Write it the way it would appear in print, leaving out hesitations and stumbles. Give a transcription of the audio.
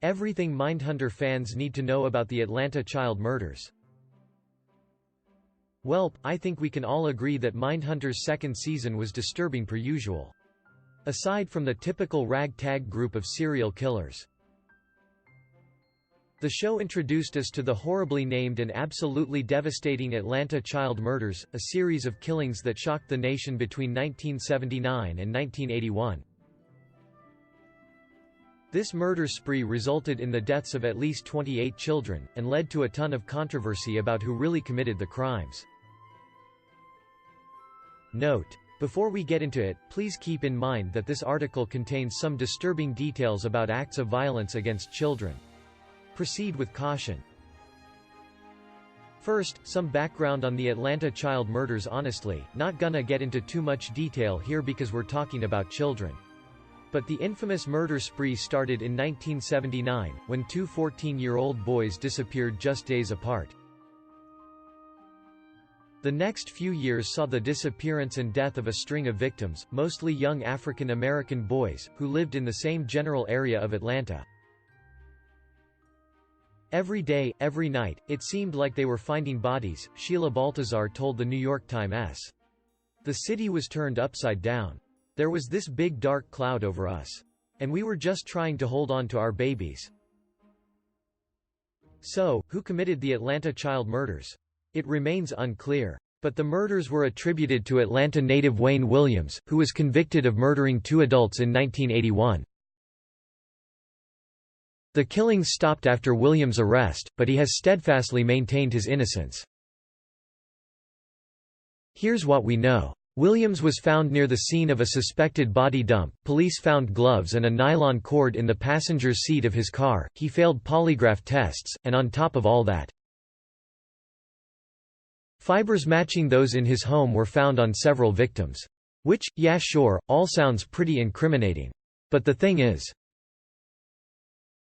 Everything Mindhunter fans need to know about the Atlanta child murders. Well, I think we can all agree that Mindhunter's second season was disturbing per usual. Aside from the typical ragtag group of serial killers. The show introduced us to the horribly named and absolutely devastating Atlanta child murders, a series of killings that shocked the nation between 1979 and 1981. This murder spree resulted in the deaths of at least 28 children, and led to a ton of controversy about who really committed the crimes. Note: before we get into it, please keep in mind that this article contains some disturbing details about acts of violence against children. Proceed with caution. First, some background on the Atlanta child murders. Honestly, not gonna get into too much detail here because we're talking about children. But the infamous murder spree started in 1979, when two 14-year-old boys disappeared just days apart. The next few years saw the disappearance and death of a string of victims, mostly young African American boys, who lived in the same general area of Atlanta. Every day, every night, it seemed like they were finding bodies, Sheila Baltazar told the New York Times. The city was turned upside down. There was this big dark cloud over us. And we were just trying to hold on to our babies. So, who committed the Atlanta child murders? It remains unclear. But the murders were attributed to Atlanta native Wayne Williams, who was convicted of murdering 2 adults in 1981. The killings stopped after Williams' arrest, but he has steadfastly maintained his innocence. Here's what we know. Williams was found near the scene of a suspected body dump. Police found gloves and a nylon cord in the passenger's seat of his car. He failed polygraph tests, and on top of all that, fibers matching those in his home were found on several victims. Which, yeah sure, all sounds pretty incriminating. But the thing is,